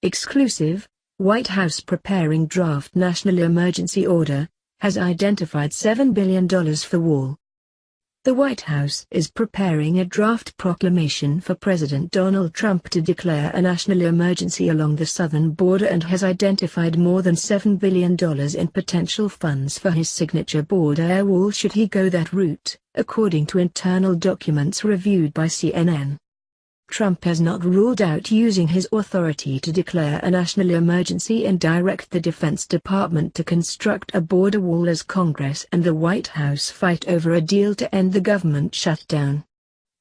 Exclusive, White House preparing draft national emergency order, has identified $7 billion for wall. The White House is preparing a draft proclamation for President Donald Trump to declare a national emergency along the southern border and has identified more than $7 billion in potential funds for his signature border wall should he go that route, according to internal documents reviewed by CNN. Trump has not ruled out using his authority to declare a national emergency and direct the Defense Department to construct a border wall as Congress and the White House fight over a deal to end the government shutdown.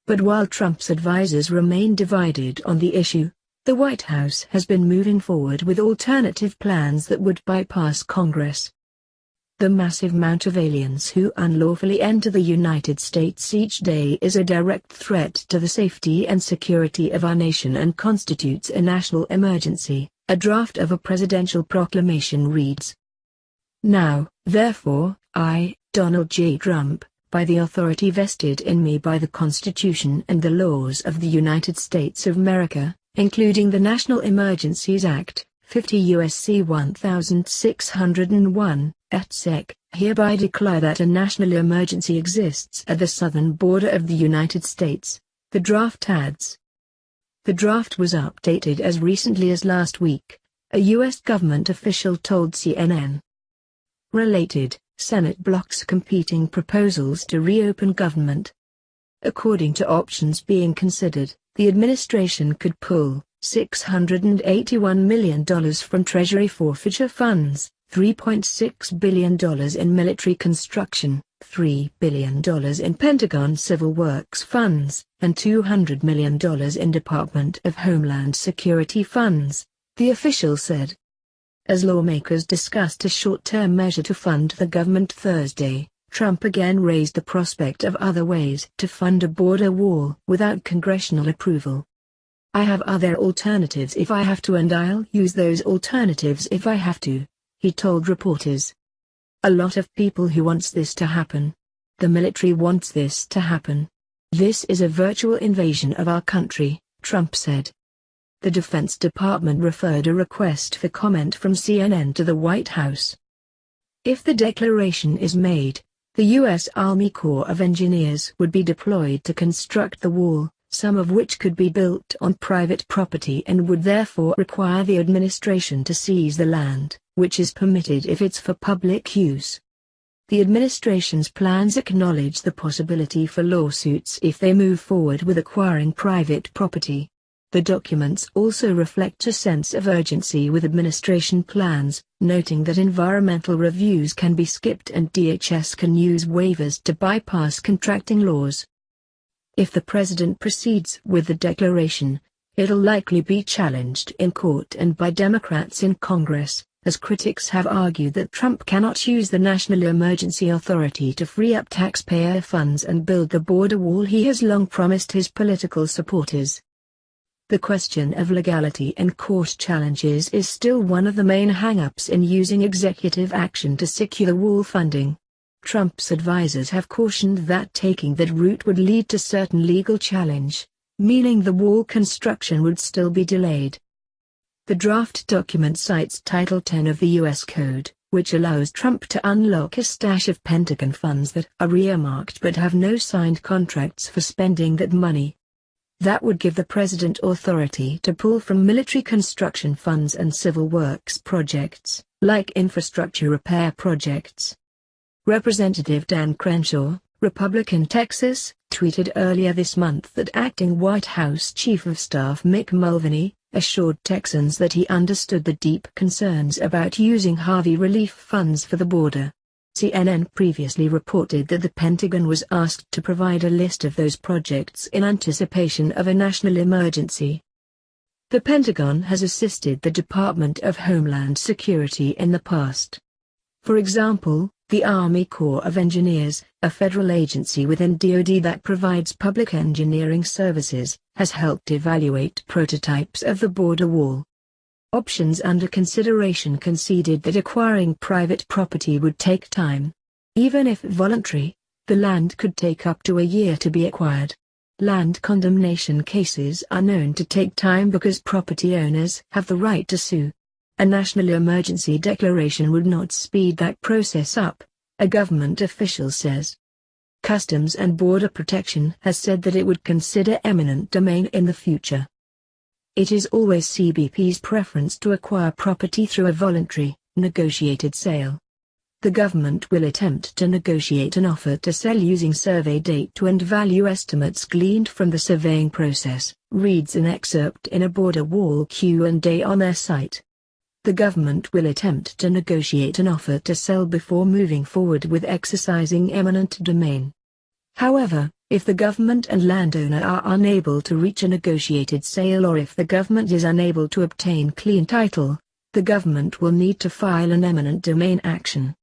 But while Trump's advisors remain divided on the issue, the White House has been moving forward with alternative plans that would bypass Congress. The massive amount of aliens who unlawfully enter the United States each day is a direct threat to the safety and security of our nation and constitutes a national emergency, a draft of a presidential proclamation reads. Now, therefore, I, Donald J. Trump, by the authority vested in me by the Constitution and the laws of the United States of America, including the National Emergencies Act, 50 U.S.C. 1601, etc., hereby declare that a national emergency exists at the southern border of the United States, the draft adds. The draft was updated as recently as last week, a U.S. government official told CNN. Related, Senate blocks competing proposals to reopen government. According to options being considered, the administration could pull $681 million from Treasury forfeiture funds, $3.6 billion in military construction, $3 billion in Pentagon civil works funds, and $200 million in Department of Homeland Security funds, the official said. As lawmakers discussed a short-term measure to fund the government Thursday, Trump again raised the prospect of other ways to fund a border wall without congressional approval. I have other alternatives if I have to, and I'll use those alternatives if I have to, he told reporters. A lot of people who wants this to happen. The military wants this to happen. This is a virtual invasion of our country, Trump said. The Defense Department referred a request for comment from CNN to the White House. If the declaration is made, the U.S. Army Corps of Engineers would be deployed to construct the wall, some of which could be built on private property and would therefore require the administration to seize the land, which is permitted if it's for public use. The administration's plans acknowledge the possibility for lawsuits if they move forward with acquiring private property. The documents also reflect a sense of urgency with administration plans, noting that environmental reviews can be skipped and DHS can use waivers to bypass contracting laws. If the president proceeds with the declaration, it'll likely be challenged in court and by Democrats in Congress, as critics have argued that Trump cannot use the National Emergency Authority to free up taxpayer funds and build the border wall he has long promised his political supporters. The question of legality and court challenges is still one of the main hang-ups in using executive action to secure wall funding. Trump's advisors have cautioned that taking that route would lead to certain legal challenge, meaning the wall construction would still be delayed. The draft document cites Title 10 of the U.S. Code, which allows Trump to unlock a stash of Pentagon funds that are earmarked but have no signed contracts for spending that money. That would give the president authority to pull from military construction funds and civil works projects, like infrastructure repair projects. Representative Dan Crenshaw, Republican Texas, tweeted earlier this month that acting White House Chief of Staff Mick Mulvaney assured Texans that he understood the deep concerns about using Harvey relief funds for the border. CNN previously reported that the Pentagon was asked to provide a list of those projects in anticipation of a national emergency. The Pentagon has assisted the Department of Homeland Security in the past. For example, the Army Corps of Engineers, a federal agency within DoD that provides public engineering services, has helped evaluate prototypes of the border wall. Options under consideration conceded that acquiring private property would take time. Even if voluntary, the land could take up to a year to be acquired. Land condemnation cases are known to take time because property owners have the right to sue. A national emergency declaration would not speed that process up, a government official says. Customs and Border Protection has said that it would consider eminent domain in the future. It is always CBP's preference to acquire property through a voluntary, negotiated sale. The government will attempt to negotiate an offer to sell using survey data and value estimates gleaned from the surveying process, reads an excerpt in a border wall Q&A on their site. The government will attempt to negotiate an offer to sell before moving forward with exercising eminent domain. However, if the government and landowner are unable to reach a negotiated sale or if the government is unable to obtain clean title, the government will need to file an eminent domain action.